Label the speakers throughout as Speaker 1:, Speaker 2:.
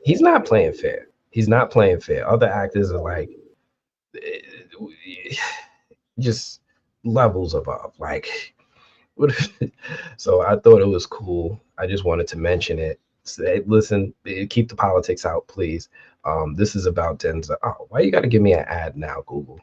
Speaker 1: he's not playing fair. He's not playing fair. Other actors are like just levels above. Like, what? So I thought it was cool. I just wanted to mention it. Say, listen, keep the politics out, please. This is about Denzel. Oh, why you got to give me an ad now, Google?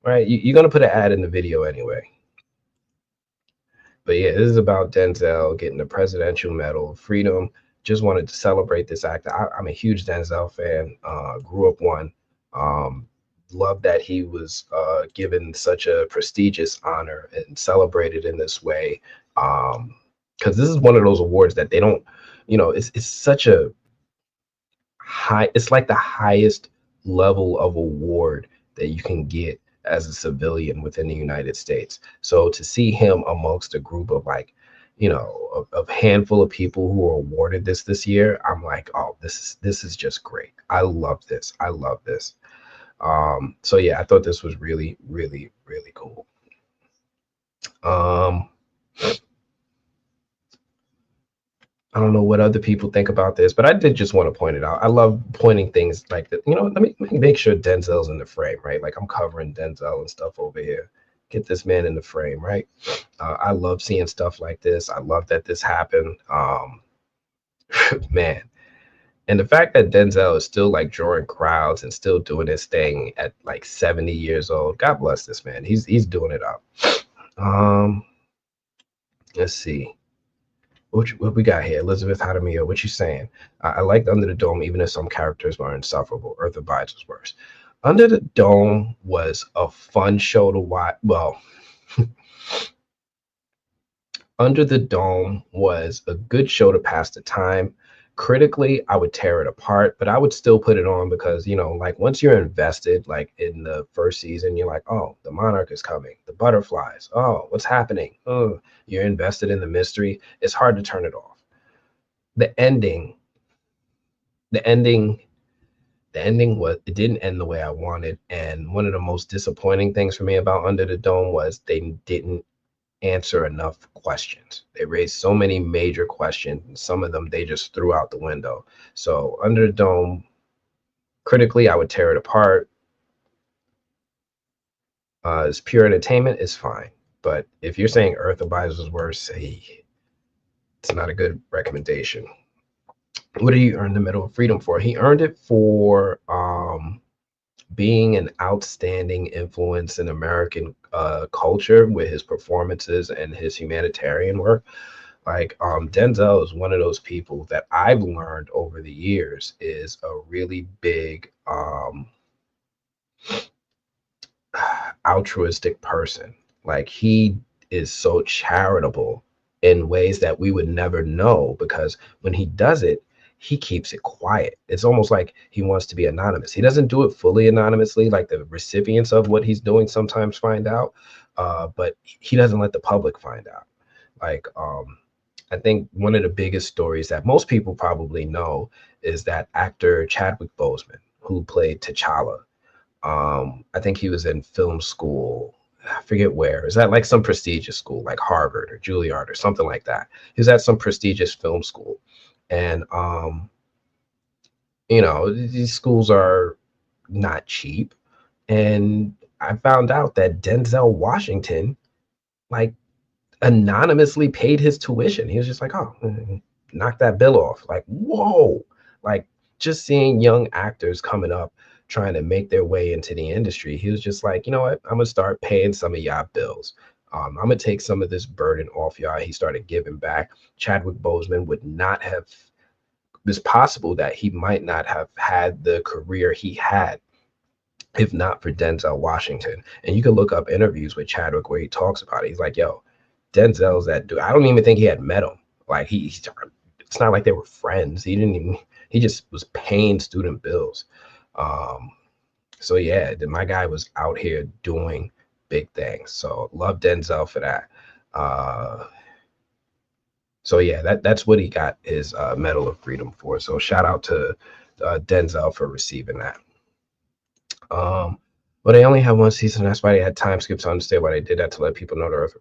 Speaker 1: Right? You're gonna put an ad in the video anyway. But yeah, this is about Denzel getting the Presidential Medal of Freedom. Just wanted to celebrate this actor. I'm a huge Denzel fan. Grew up one. Um, Love that he was given such a prestigious honor and celebrated in this way. Because this is one of those awards that they don't, it's such a high. It's like the highest level of award that you can get as a civilian within the United States. So to see him amongst a group of like, a handful of people who were awarded this year, I'm like, oh, this is just great. I love this. I love this. So yeah, I thought this was really, really, really cool. Um, I don't know what other people think about this, but I did just want to point it out. I love pointing things like that. Let me make sure Denzel's in the frame, right? Like I'm covering Denzel and stuff over here. Get this man in the frame, right? I love seeing stuff like this. I love that this happened. Man, and the fact that Denzel is still like drawing crowds and still doing his thing at like 70 years old. God bless this man. He's doing it up. Um, let's see. What we got here? Elizabeth Hadamio, what you saying? I liked Under the Dome, even if some characters were insufferable. Earth Abides was worse. Under the Dome was a fun show to watch. Well, Under the Dome was a good show to pass the time. Critically, I would tear it apart, but I would still put it on because, like once you're invested, like in the first season, you're like, oh, the monarch is coming, the butterflies, oh, what's happening? Oh, you're invested in the mystery. It's hard to turn it off. The ending, the ending, the ending was it didn't end the way I wanted. And one of the most disappointing things for me about Under the Dome was they didn't answer enough questions. They raised so many major questions, and some of them they just threw out the window. So Under the Dome, critically, I would tear it apart. As pure entertainment is fine, but if you're saying Earth Abides was worse, hey, it's not a good recommendation. What did he earn the Medal of Freedom for? He earned it for being an outstanding influence in American culture with his performances and his humanitarian work. Like Denzel is one of those people that I've learned over the years is a really big altruistic person. Like he is so charitable in ways that we would never know because when he does it, he keeps it quiet. It's almost like he wants to be anonymous. He doesn't do it fully anonymously, like the recipients of what he's doing sometimes find out, but he doesn't let the public find out. Like, I think one of the biggest stories that most people probably know is that actor Chadwick Boseman, who played T'Challa. I think he was in film school. I forget where. Is that like some prestigious school, like Harvard or Juilliard or something like that? He was at some prestigious film school, and these schools are not cheap. And I found out that Denzel Washington, like, anonymously paid his tuition. He was just like, oh, knock that bill off. Like, whoa. Like, just seeing young actors coming up trying to make their way into the industry, he was just like, you know what? I'm gonna start paying some of y'all bills. I'm gonna take some of this burden off y'all. He started giving back. Chadwick Boseman would not have. It's possible that he might not have had the career he had if not for Denzel Washington. And you can look up interviews with Chadwick where he talks about it. He's like, yo, Denzel's that dude. I don't even think he had met him. Like it's not like they were friends. He just was paying student bills. Um, so yeah, my guy was out here doing big things. So love Denzel for that. So yeah, that's what he got his Medal of Freedom for. So shout out to Denzel for receiving that. But they only have one season. That's why they had time skips to understand why they did that to let people know the Earth.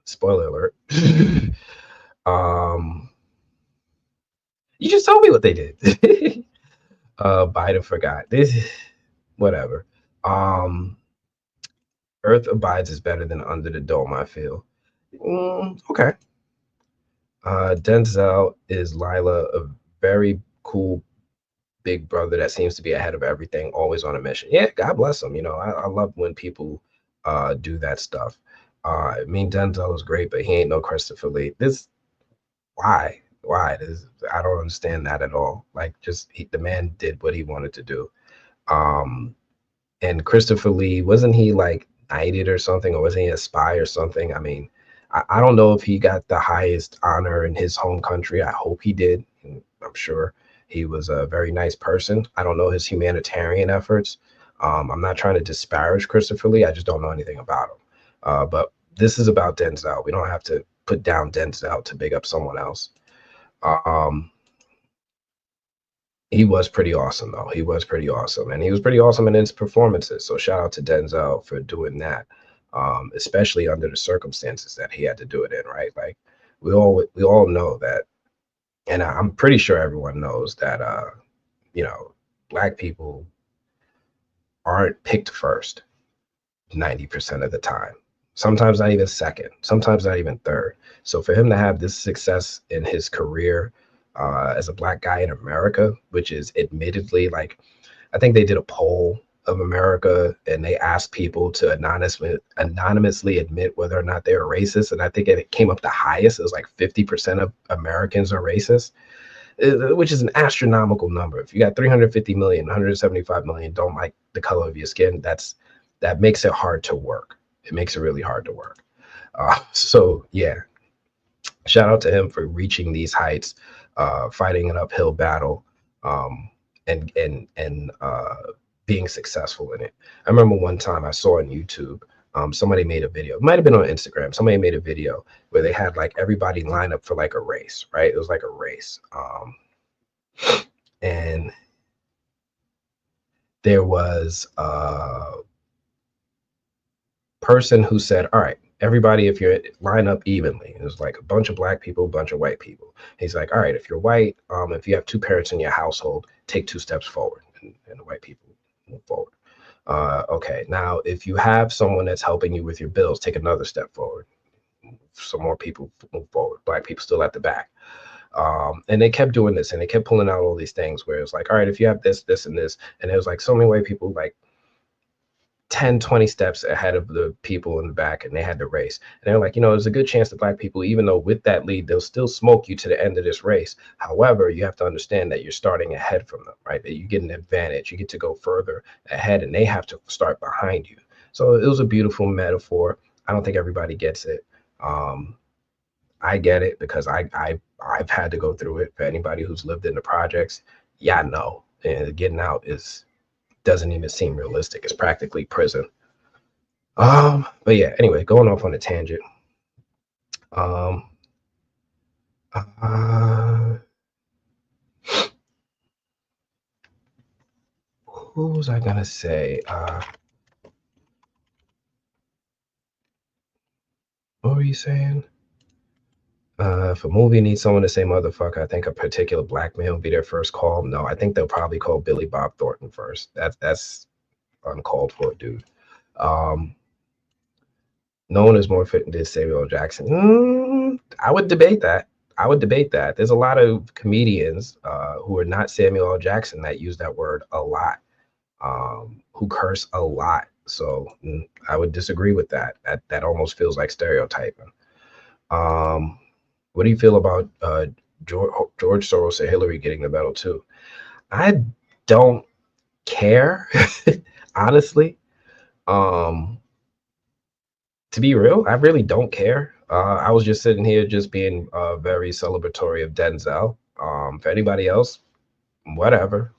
Speaker 1: Spoiler alert. um, You just told me what they did. Biden forgot this. Whatever. Um, Earth abides is better than Under the Dome. I feel. Okay. Denzel is Lila, a very cool big brother that seems to be ahead of everything, always on a mission. Yeah, God bless him. You know, I love when people do that stuff. I mean, Denzel is great, but he ain't no Christopher Lee. This why? Why? I don't understand that at all. Like, just the man did what he wanted to do. Um, and Christopher Lee, wasn't he like knighted or something, or wasn't he a spy or something? I mean, I don't know if he got the highest honor in his home country. I hope he did. I'm sure he was a very nice person. I don't know his humanitarian efforts. I'm not trying to disparage Christopher Lee. I just don't know anything about him. But this is about Denzel. We don't have to put down Denzel to big up someone else. Um, he was pretty awesome, though. He was pretty awesome, and he was pretty awesome in his performances. So shout out to Denzel for doing that, especially under the circumstances that he had to do it in. Right, like we all know that, and I'm pretty sure everyone knows that. You know, black people aren't picked first 90% of the time. Sometimes not even second, sometimes not even third. So for him to have this success in his career as a black guy in America, which is admittedly like, I think they did a poll of America and they asked people to anonymously admit whether or not they were racist. And I think it came up the highest. It was like 50% of Americans are racist, which is an astronomical number. If you got 350 million, 175 million don't like the color of your skin, that makes it hard to work. It makes it really hard to work. So yeah, shout out to him for reaching these heights, fighting an uphill battle, um, and being successful in it. I remember one time I saw on YouTube, somebody made a video. It might have been on Instagram. Somebody made a video where they had like everybody line up for like a race, right? It was like a race, and there was a person who said, "All right, everybody, if you're line up evenly." It was like a bunch of black people, a bunch of white people. He's like, "All right, if you're white, if you have two parents in your household, take 2 steps forward," and the white people move forward. Okay, now if you have someone that's helping you with your bills, take another step forward. Some more people move forward. Black people still at the back. And they kept doing this, and they kept pulling out all these things where it's like, all right, if you have this, this, and this, and it was like so many white people like 10, 20 steps ahead of the people in the back, and they had to race. And they're like, there's a good chance that black people, even though with that lead, they'll still smoke you to the end of this race. However, you have to understand that you're starting ahead from them, right? That you get an advantage. You get to go further ahead, and they have to start behind you. So it was a beautiful metaphor. I don't think everybody gets it. I get it because I've had to go through it. For anybody who's lived in the projects, yeah, no. And getting out doesn't even seem realistic. It's practically prison. But yeah, anyway, going off on a tangent. Um, uh, who was I gonna say? What were you saying? If a movie needs someone to say motherfucker, I think a particular black man will be their first call. No, I think they'll probably call Billy Bob Thornton first. That's uncalled for, dude. Um, no one is more fitting to Samuel L. Jackson. I would debate that. I would debate that. There's a lot of comedians who are not Samuel L. Jackson that use that word a lot, who curse a lot. So I would disagree with that. That almost feels like stereotyping. Um, what do you feel about George Soros or Hillary getting the medal too? I don't care, honestly. Um, to be real, I really don't care. I was just sitting here just being very celebratory of Denzel. For anybody else, whatever,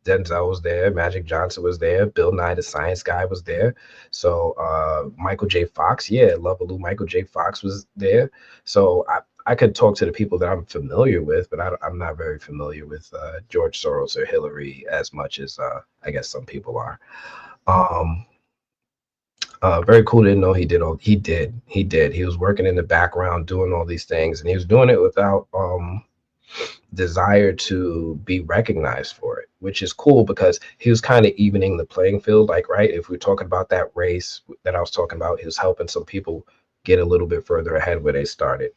Speaker 1: Denzel was there, Magic Johnson was there, Bill Nye the Science Guy was there. So Michael J. Fox, yeah, Lou Michael J. Fox was there. So I could talk to the people that I'm familiar with, but I'm not very familiar with George Soros or Hillary as much as I guess some people are. Um, Very cool. Didn't know he did all he did. He was working in the background doing all these things, and he was doing it without desire to be recognized for it, which is cool because he was kind of evening the playing field. Like, right, if we're talking about that race that I was talking about, he was helping some people get a little bit further ahead where they started.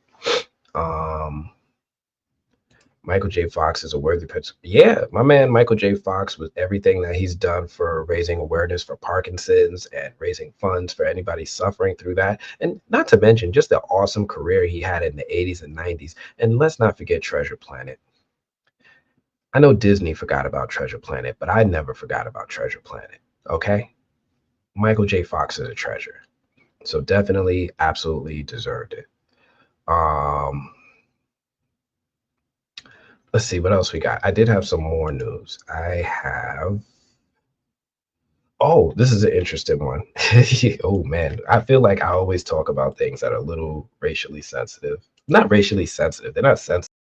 Speaker 1: Um, Michael J. Fox is a worthy person. Yeah, my man Michael J. Fox, with everything that he's done for raising awareness for Parkinson's and raising funds for anybody suffering through that. And not to mention just the awesome career he had in the 80s and 90s. And let's not forget Treasure Planet. I know Disney forgot about Treasure Planet, but I never forgot about Treasure Planet. Okay? Michael J. Fox is a treasure. So definitely, absolutely deserved it. Um, let's see what else we got. I did have some more news. I have. Oh, this is an interesting one. Oh man, I feel like I always talk about things that are a little racially sensitive. Not racially sensitive. They're not sensitive.